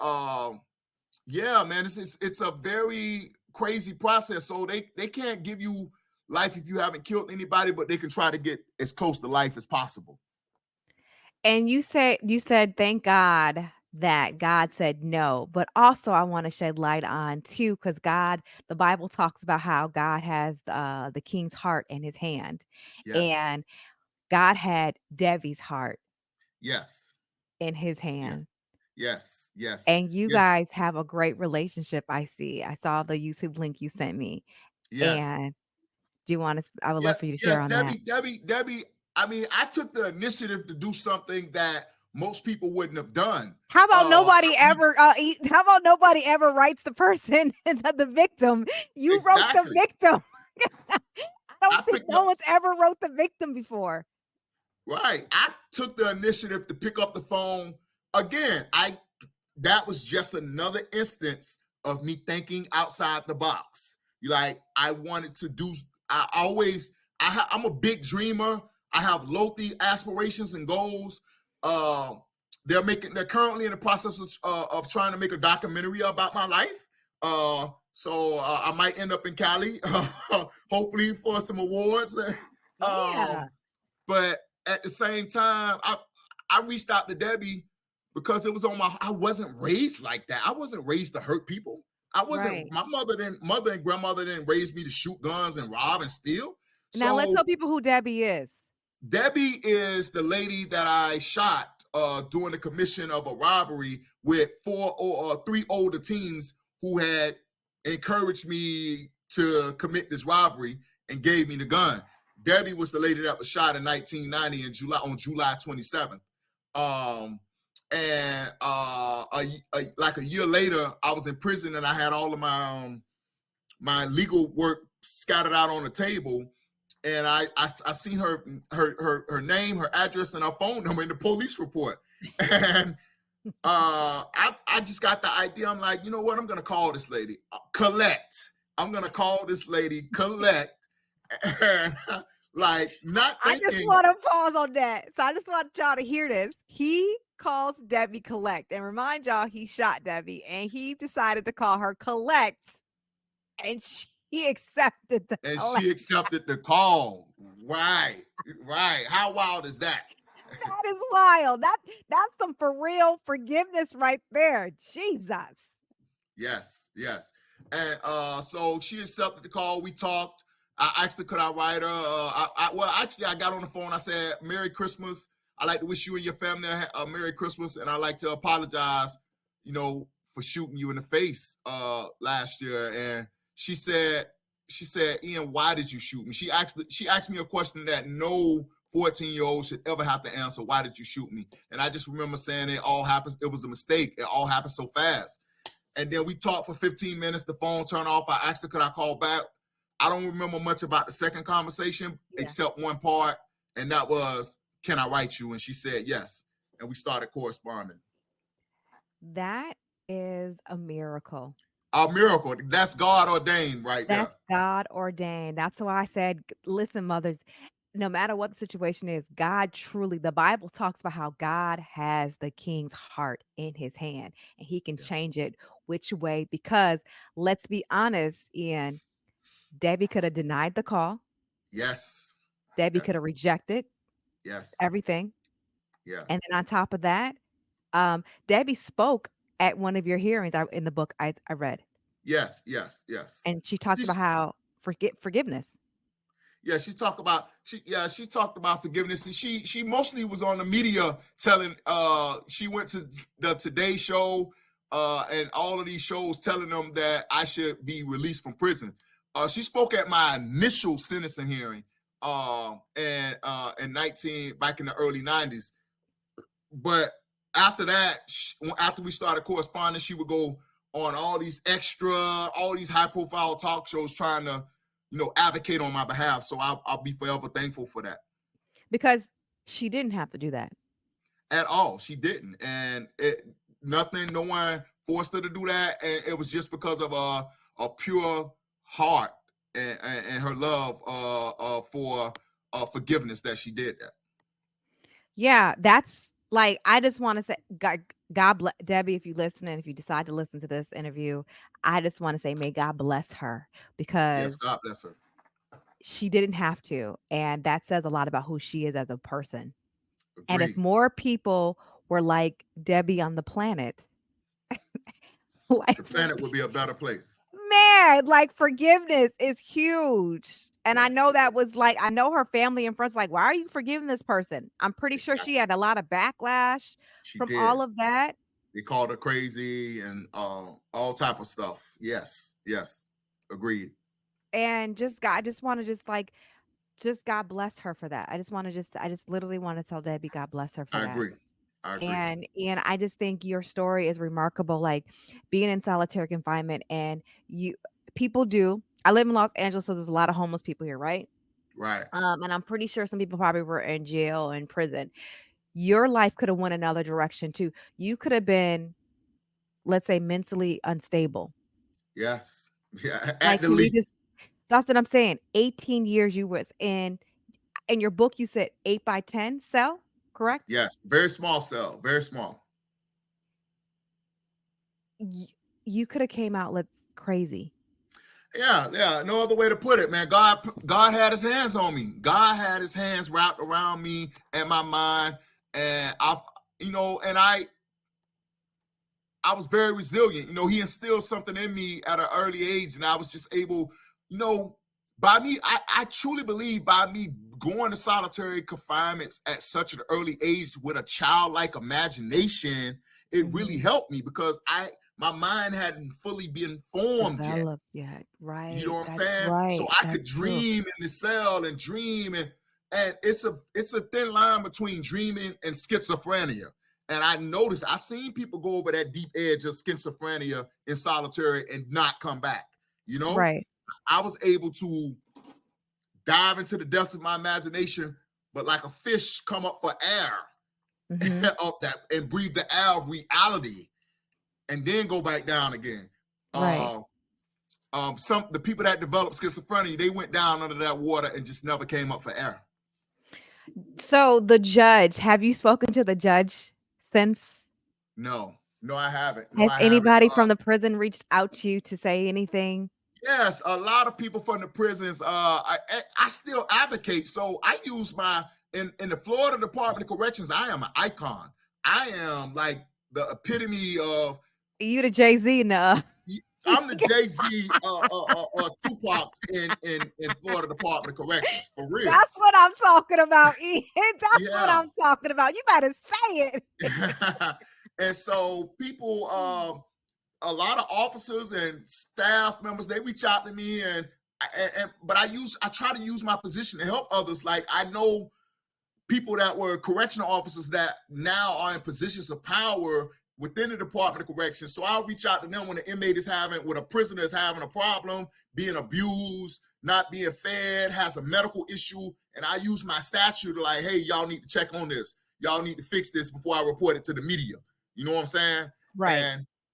yeah, man, it's a very crazy process. So they can't give you life if you haven't killed anybody, but they can try to get as close to life as possible. And you said thank God. that God said no. But also, I want to shed light on too, because God, the Bible talks about how God has the king's heart in his hand. Yes. And God had Debbie's heart Yes. in his Yes. hand. Yes. Yes. And you Yes. guys have a great relationship, I see. I saw the YouTube link you sent me. Yes. And do you want to, I would Yeah. love for you to Yes. share on that. Debbie. I mean, I took the initiative to do something that most people wouldn't have done. How about Uh, nobody we, ever, how about nobody ever writes the person, the victim? You wrote the exactly. victim. I I don't think picked no up. one's ever wrote the victim before. Right. I took the initiative to pick up the phone. Again, I that was just another instance of me thinking outside the box. You like, I wanted to do. I always. I'm a big dreamer. I have lofty aspirations and goals. Uh, they're currently in the process of trying to make a documentary about my life. So I might end up in Cali, hopefully for some awards. Yeah, But at the same time, I reached out to Debbie because it was on my. I wasn't raised like that. I wasn't raised to hurt people. I wasn't. right. My mother and grandmother didn't raise me to shoot guns and rob and steal. Now let's So tell people who Debbie is. Debbie is the lady that I shot during the commission of a robbery with three older teens who had encouraged me to commit this robbery and gave me the gun. Debbie was the lady that was shot in 1990 in July on July 27th. Um, like a year later, I was in prison and I had all of my legal work scattered out on the table, and I seen her name, her address, and her phone number in the police report, and I just got the idea. I'm like, you know what? I'm gonna call this lady Collect. I'm gonna call this lady Collect, and like not I just thinking, want to pause on that. So I just want y'all to hear this. He calls Debbie Collect and remind y'all he shot Debbie and he decided to call her Collect and she accepted the and collect. she accepted the call. Right, right. How wild is that? That is wild. That's some for real forgiveness right there. Jesus. Yes, yes. And so she accepted the call. We talked. I asked her, could I write her? Well, actually, I got on the phone. I said, Merry Christmas. I like to wish you and your family a Merry Christmas. And I like to apologize, for shooting you in the face last year. And she said, Ian, why did you shoot me? She asked me a question that no 14-year-old should ever have to answer. Why did you shoot me? And I just remember saying it all happened. It was a mistake. It all happened so fast. And then we talked for 15 minutes. The phone turned off. I asked her, could I call back? I don't remember much about the second conversation Yeah. except one part. And that was, can I write you? And she said, yes. And we started corresponding. That is a miracle. A miracle. That's God ordained right there. That's God ordained. That's why I said, listen, mothers, no matter what the situation is, God truly, the Bible talks about how God has the king's heart in his hand and he can Yes. change it which way. Because let's be honest, Ian, Debbie could have denied the call, Yes. Debbie could Yes. have rejected Yes. everything. Yes. And then on top of that, Debbie spoke at one of your hearings in the book I read, Yes. Yes. Yes. and she talked about She's how forgiveness. Yeah, she talked about forgiveness, and she mostly was on the media telling. She went to the Today Show and all of these shows telling them that I should be released from prison. She spoke at my initial sentencing hearing, and in 19 back in the early 90s. But after that, after we started corresponding, she would go on all these high profile talk shows trying to, advocate on my behalf. So I'll be forever thankful for that. Because she didn't have to do that. At all, she didn't, and no one forced her to do that, and it was just because of a pure heart and her love for forgiveness that she did that. Yeah, that's like I just wanna say God bless Debbie, if you listen and if you decide to listen to this interview, I just wanna say may God bless her Yes, because God bless her. she didn't have to, and that says a lot about who she is as a person. And if Agreed. more people were like Debbie on the planet. The Like, planet would be a better place. man, like, forgiveness is huge. And I Yes, know it that is. was like I know her family and friends like, "Why are you forgiving this person?" I'm pretty sure she Exactly. had a lot of backlash She from did. all of that, They called her crazy and all type of stuff. Yes, yes, agreed. and just God I just wanna just God bless her for that. I just literally wanna tell Debbie God bless her for I that. agree. I agree. And I just think your story is remarkable, like, being in solitary confinement and you people do I live in Los Angeles, so there's a lot of homeless people here, right? Right. And I'm pretty sure some people probably were in jail and prison. Your life coulda went another direction too. You could have been, let's say, mentally unstable. Yes. Yeah. At Like, the can you just least. that's what I'm saying. 18 years you was in your book, you said 8 by 10 cell, correct? Yes. Very small cell. Very small. Y you coulda came out let's crazy. Yeah, yeah. No other way to put it, man. God had his hands on me. God had his hands wrapped around me and my mind. And I was very resilient. He instilled something in me at an early age, and I was just able, you know, by me, I truly believe by me going to solitary confinements at such an early age with a childlike imagination, it really Mhm. helped me because my mind hadn't fully been formed yet. Developed yet. You know Right. what I'm That's saying? So right. I could That's true. dream in the cell and dream and it's a thin line between dreaming and schizophrenia. And I seen people go over that deep edge of schizophrenia in solitary and not come back. You know, Right. I was able to dive into the depths of my imagination, but like a fish come up for Mhm. air of that and breathe the air of reality and then go back down again. Right. Uh, some the people that developed schizophrenia, they went down under that water and just never came up for air. So, the judge, have you spoken to the judge since? No, no, I haven't. No, Has I haven't. anybody from the prison reached out to you to say anything? Yes, a lot of people from the prisons. I still advocate. So I use my in the Florida Department of Corrections. I am an icon. I am like the epitome of. You the Jay-Z, nah. I'm the Jay Z, Tupac in Florida Department of Corrections for real. That's what I'm talking about, Ian. That's what Yeah. I'm talking about. You better say it. And so people, a lot of officers and staff members, they reach out to me but I try to use my position to help others. Like I know people that were correctional officers that now are in positions of power within the Department of Corrections. So I'll reach out to them when an inmate is when a prisoner is having a problem, being abused, not being fed, has a medical issue, and I use my stature to like, hey, y'all need to check on this. Y'all need to fix this before I report it to the media. You know what I'm saying? Right.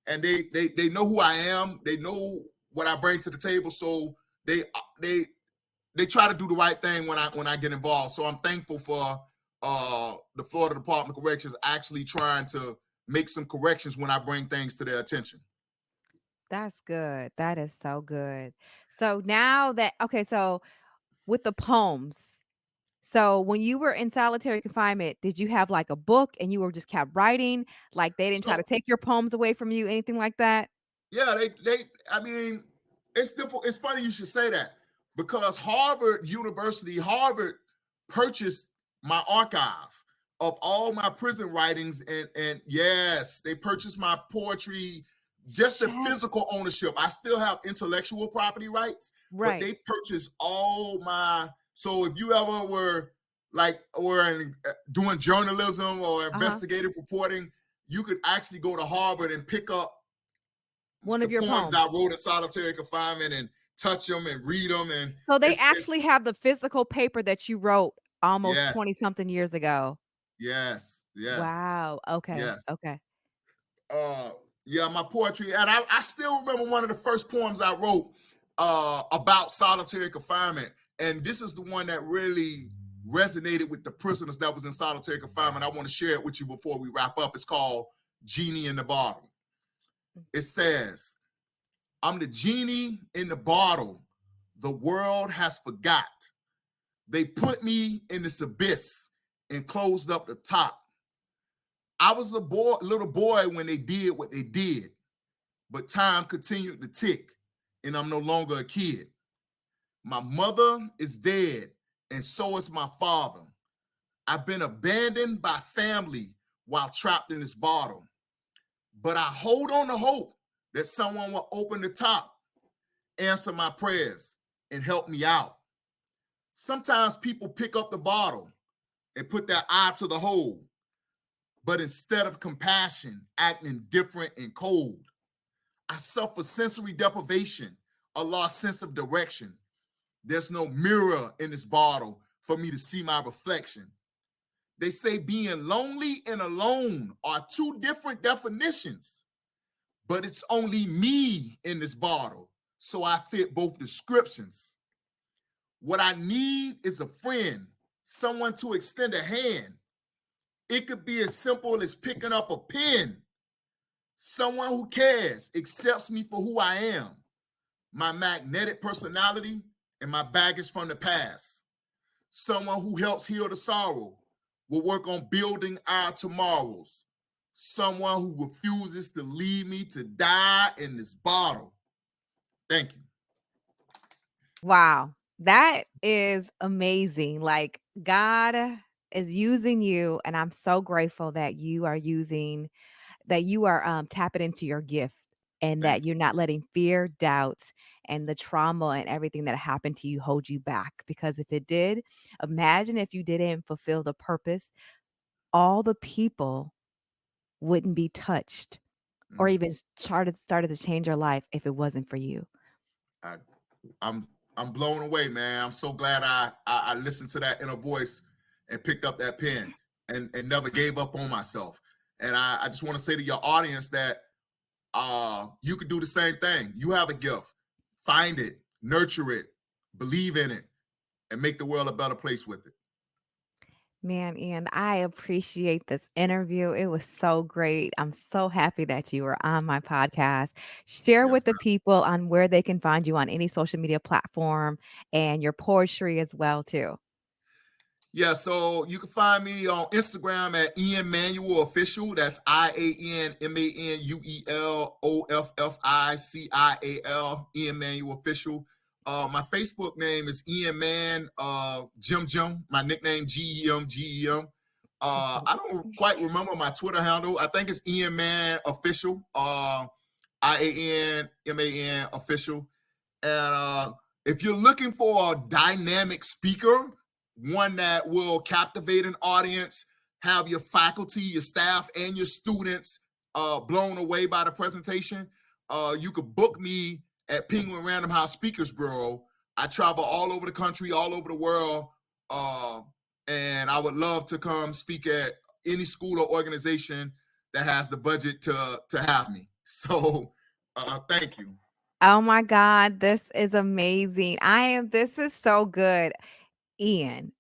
And they know who I am. They know what I bring to the table. So they they they try to do the right thing when I get involved. So I'm thankful for the Florida Department of Corrections actually trying to make some corrections when I bring things to their attention. That's good. That is so good. So now that okay, so with the poems, so when you were in solitary confinement, did you have like a book and you were just kept writing? Like they didn't try to So take your poems away from you, anything like that? yeah, they I mean, it's difficult. It's funny you should say that because Harvard purchased my archive of all my prison writings, and yes, they purchased my poetry, just the Check. physical ownership. I still have intellectual property rights, but Right. they purchased all my. So if you ever doing journalism or Uh-huh. investigative reporting, you could actually go to Harvard and pick up One the of your poems poems. I wrote in solitary confinement and touch them and read them. And So they it's actually have the physical paper that you wrote almost yes, 20 something years ago. yes, yes, Wow. Okay. yes. Okay. Uh, yeah, my poetry. And I still remember one of the first poems I wrote about solitary confinement. And this is the one that really resonated with the prisoners that was in solitary confinement. I want to share it with you before we wrap up. It's called Genie in the Bottle. It says, I'm the genie in the bottle the world has forgot. They put me in this abyss and closed up the top. I was a little boy when they did what they did, but time continued to tick, and I'm no longer a kid. My mother is dead, and so is my father. I've been abandoned by family while trapped in this bottle, but I hold on to hope that someone will open the top, answer my prayers, and help me out. Sometimes people pick up the bottle and put their eye to the hole, but instead of compassion, acting different and cold. I suffer sensory deprivation, a lost sense of direction. There's no mirror in this bottle for me to see my reflection. They say being lonely and alone are two different definitions, but it's only me in this bottle, so I fit both descriptions. What I need is a friend, someone to extend a hand. It could be as simple as picking up a pen, someone who cares, accepts me for who I am, my magnetic personality, and my baggage from the past. Someone who helps heal the sorrow, will work on building our tomorrows. Someone who refuses to leave me to die in this bottle. Thank you. Wow. That is amazing. Like, God is using you, and I'm so grateful that you are, tapping into your gift and Thank that you. you're not letting fear, doubt, and the trauma and everything that happened to you hold you back, because if it did, imagine if you didn't fulfill the purpose, all the people wouldn't be touched or Mm. even started to change your life if it wasn't for you. I, I'm I'm blown away, man. I'm so glad I listened to that inner voice and picked up that pen and never gave up on myself. And I just want to say to your audience that you could do the same thing. You have a gift. Find it, nurture it, believe in it, and make the world a better place with it. Man, Ian, I appreciate this interview. It was so great. I'm so happy that you were on my podcast. Share Yes, with the people on where they can find you on any social media platform and your poetry as well too. yeah, so you can find me on Instagram at Ian Manuel Official. That's IANMANUELOFFICIAL, Ian Manuel Official. My Facebook name is Ian Man Jim Jim. My nickname GEM. I don't quite remember my Twitter handle. I think it's Ian Man Official. IANMAN Official. And if you're looking for a dynamic speaker, one that will captivate an audience, have your faculty, your staff, and your students blown away by the presentation, you could book me at Penguin Random House Speakers Bureau. I travel all over the country, all over the world, uh, and I would love to come speak at any school or organization that has the budget to have me. So, thank you. Oh my God, this is amazing. This is so good. Ian,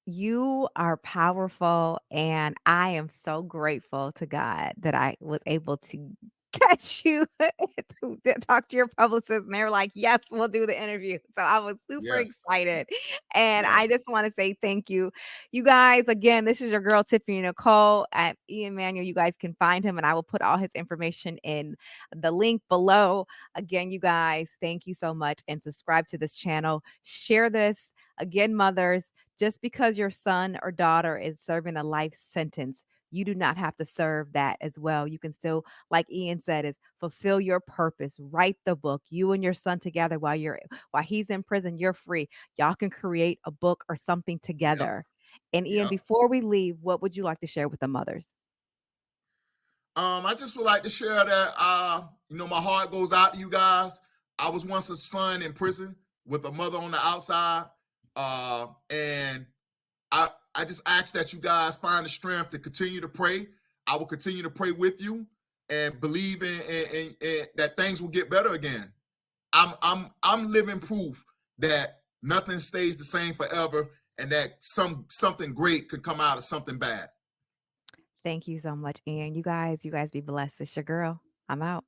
you are powerful, and I am so grateful to God that I was able to catch you to talk to your publicist, and they were like, "Yes, we'll do the interview." So I was super Yes, excited, and I yes. just want to say thank you. You guys, again, this is your girl Tiffany Nicole at Ian Manuel. You guys can find him, and I will put all his information in the link below. Again, you guys, thank you so much, and subscribe to this channel. Share this. Again, mothers, just because your son or daughter is serving a life sentence, you do not have to serve that as well. You can still, like Ian said, is fulfill your purpose. Write the book. You and your son together while he's in prison, you're free. Y'all can create a book or something Yep, together. And Ian, yep. before we leave, what would you like to share with the mothers? I just would like to share that my heart goes out to you guys. I was once a son in prison with a mother on the outside. And I just ask that you guys find the strength to continue to pray. I will continue to pray with you and believe in that things will get better again. I'm living proof that nothing stays the same forever and that something great could come out of something bad. Thank you so much, Ian. You guys be blessed. It's your girl. I'm out.